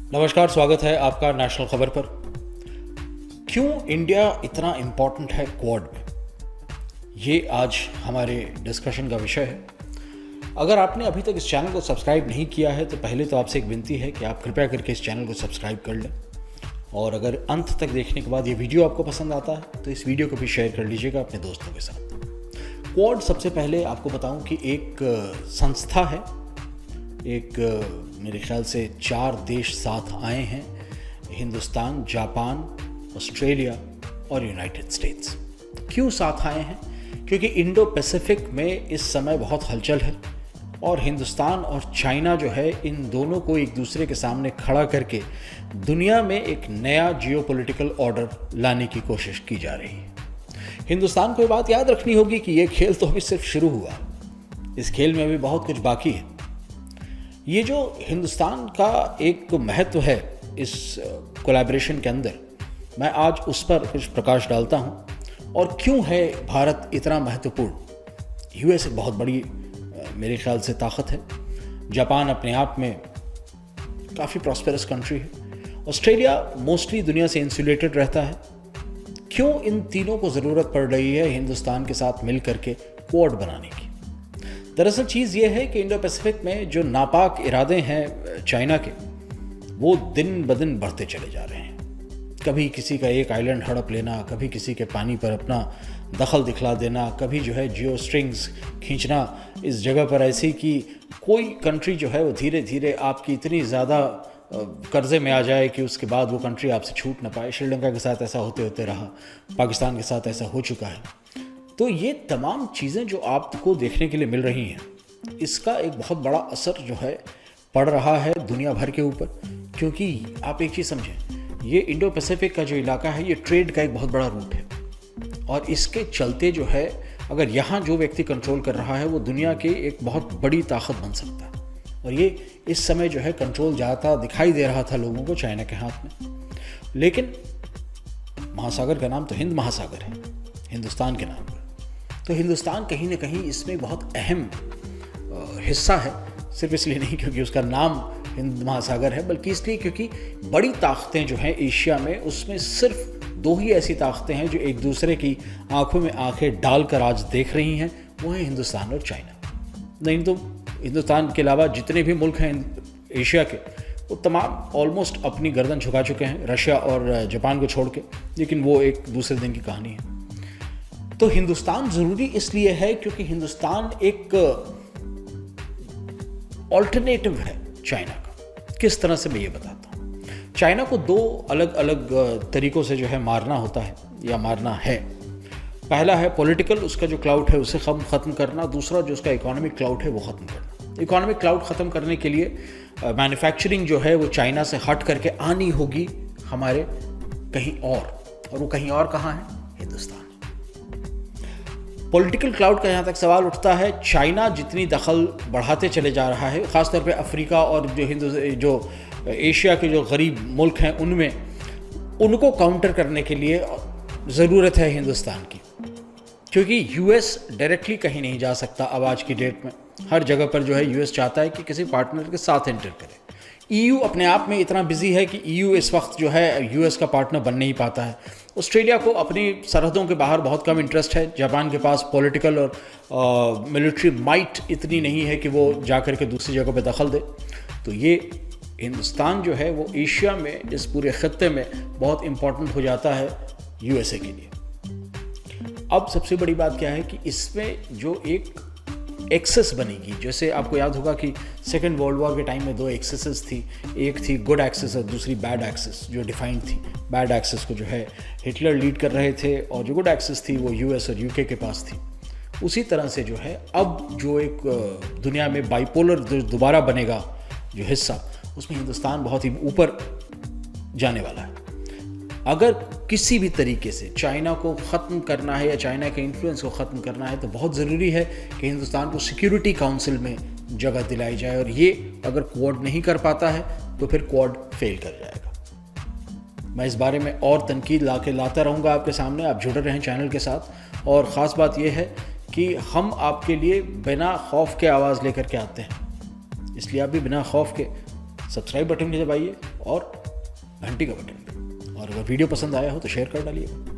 नमस्कार, स्वागत है आपका नेशनल खबर पर। क्यों इंडिया इतना इम्पोर्टेंट है क्वाड में, ये आज हमारे डिस्कशन का विषय है। अगर आपने अभी तक इस चैनल को सब्सक्राइब नहीं किया है तो पहले तो आपसे एक विनती है कि आप कृपया करके इस चैनल को सब्सक्राइब कर लें, और अगर अंत तक देखने के बाद ये वीडियो आपको पसंद आता है तो इस वीडियो को भी शेयर कर लीजिएगा अपने दोस्तों के साथ। क्वाड, सबसे पहले आपको बताऊं कि एक संस्था है। मेरे ख्याल से 4 देश साथ आए हैं: हिंदुस्तान, जापान, ऑस्ट्रेलिया और यूनाइटेड स्टेट्स। क्यों साथ आए हैं? क्योंकि इंडो पैसिफिक में इस समय बहुत हलचल है और हिंदुस्तान और चाइना जो है, इन दोनों को एक दूसरे के सामने खड़ा करके दुनिया में एक नया जियोपॉलिटिकल ऑर्डर लाने की कोशिश की जा रही है। हिंदुस्तान को ये बात याद रखनी होगी कि ये खेल तो अभी सिर्फ शुरू हुआ, इस खेल में अभी बहुत कुछ बाकी है। ये जो हिंदुस्तान का एक महत्व है इस कोलैबोरेशन के अंदर, मैं आज उस पर कुछ प्रकाश डालता हूँ। और क्यों है भारत इतना महत्वपूर्ण। यूएस एक बहुत बड़ी मेरे ख्याल से ताकत है। जापान अपने आप में काफ़ी प्रॉस्पेरस कंट्री है। ऑस्ट्रेलिया मोस्टली दुनिया से इंसुलेटेड रहता है। क्यों इन तीनों को ज़रूरत पड़ रही है हिंदुस्तान के साथ मिल करके क्वाड बनाने की? दरअसल चीज़ ये है कि इंडो पैसिफिक में जो नापाक इरादे हैं चाइना के, वो दिन ब दिन बढ़ते चले जा रहे हैं। कभी किसी का एक आइलैंड हड़प लेना, कभी किसी के पानी पर अपना दखल दिखला देना, कभी जो है जियो स्ट्रिंग्स खींचना इस जगह पर, ऐसी कि कोई कंट्री जो है वो धीरे धीरे आपकी इतनी ज़्यादा कर्जे में आ जाए कि उसके बाद वो कंट्री आपसे छूट ना पाए। श्रीलंका के साथ ऐसा होते होते रहा, पाकिस्तान के साथ ऐसा हो चुका है। तो ये तमाम चीज़ें जो आपको देखने के लिए मिल रही हैं, इसका एक बहुत बड़ा असर जो है पड़ रहा है दुनिया भर के ऊपर। क्योंकि आप एक चीज़ समझें, ये इंडो पैसिफिक का जो इलाका है, ये ट्रेड का एक बहुत बड़ा रूट है। और इसके चलते जो है, अगर यहाँ जो व्यक्ति कंट्रोल कर रहा है वो दुनिया की एक बहुत बड़ी ताकत बन सकता है। और ये इस समय जो है कंट्रोल जाता दिखाई दे रहा था लोगों को चाइना के हाथ में। लेकिन महासागर का नाम तो हिंद महासागर है, हिंदुस्तान के नाम पर। तो हिंदुस्तान कहीं ना कहीं इसमें बहुत अहम हिस्सा है। सिर्फ इसलिए नहीं क्योंकि उसका नाम हिंद महासागर है, बल्कि इसलिए क्योंकि बड़ी ताकतें जो हैं एशिया में, उसमें सिर्फ 2 ही ऐसी ताकतें हैं जो एक दूसरे की आंखों में आंखें डालकर आज देख रही हैं, वो है हिंदुस्तान और चाइना। नहीं तो हिंदुस्तान के अलावा जितने भी मुल्क हैं एशिया के, वो तमाम ऑलमोस्ट अपनी गर्दन झुका चुके हैं, रशिया और जापान को छोड़ के। लेकिन वो एक दूसरे दिन की कहानी है। तो हिंदुस्तान ज़रूरी इसलिए है क्योंकि हिंदुस्तान एक ऑल्टरनेटिव है चाइना का। किस तरह से मैं ये बताता हूँ। चाइना को 2 अलग अलग तरीक़ों से जो है मारना होता है या मारना है। पहला है पॉलिटिकल, उसका जो क्लाउड है उसे ख़त्म करना। दूसरा जो उसका इकोनॉमिक क्लाउड है वो ख़त्म करना। इकोनॉमिक क्लाउड ख़त्म करने के लिए मैन्युफैक्चरिंग जो है वो चाइना से हट करके आनी होगी हमारे कहीं और वो कहीं और कहाँ है? हिंदुस्तान। पॉलिटिकल क्लाउड का यहाँ तक सवाल उठता है, चाइना जितनी दखल बढ़ाते चले जा रहा है, ख़ासतौर पे अफ्रीका और जो एशिया के जो गरीब मुल्क हैं उनमें, उनको काउंटर करने के लिए ज़रूरत है हिंदुस्तान की। क्योंकि यूएस डायरेक्टली कहीं नहीं जा सकता अब आज की डेट में। हर जगह पर जो है यूएस चाहता है कि किसी पार्टनर के साथ एंटर करे। ईयू अपने आप में इतना बिजी है कि ईयू इस वक्त जो है यूएस का पार्टनर बन नहीं पाता है। ऑस्ट्रेलिया को अपनी सरहदों के बाहर बहुत कम इंटरेस्ट है। जापान के पास पॉलिटिकल और मिलिट्री माइट इतनी नहीं है कि वो जा कर के दूसरी जगह पे दखल दे। तो ये हिंदुस्तान जो है वो एशिया में, इस पूरे खत्ते में बहुत इम्पोर्टेंट हो जाता है यूएसए के लिए। अब सबसे बड़ी बात क्या है कि इसमें जो एक एक्सेस बनेगी, जैसे आपको याद होगा कि सेकेंड वर्ल्ड वॉर के टाइम में 2 एक्सेसेस थी। एक थी गुड एक्सेस और दूसरी बैड एक्सेस, जो डिफाइंड थी। बैड एक्सेस को जो है हिटलर लीड कर रहे थे और जो गुड एक्सेस थी वो यूएस और यूके के पास थी। उसी तरह से जो है अब जो एक दुनिया में बाइपोलर दोबारा बनेगा जो हिस्सा, उसमें हिंदुस्तान बहुत ही ऊपर जाने वाला है। अगर किसी भी तरीके से चाइना को ख़त्म करना है या चाइना के इन्फ्लुएंस को ख़त्म करना है, तो बहुत ज़रूरी है कि हिंदुस्तान को सिक्योरिटी काउंसिल में जगह दिलाई जाए। और ये अगर क्वाड नहीं कर पाता है तो फिर क्वाड फेल कर जाएगा। मैं इस बारे में और तनकीद लाता रहूँगा आपके सामने। आप जुड़े रहें चैनल के साथ। और ख़ास बात यह है कि हम आपके लिए बिना खौफ के आवाज़ लेकर के आते हैं, इसलिए आप भी बिना खौफ के सब्सक्राइब बटन दबाइए और घंटी का बटन भी। और अगर वीडियो पसंद आया हो तो शेयर कर डालिएगा।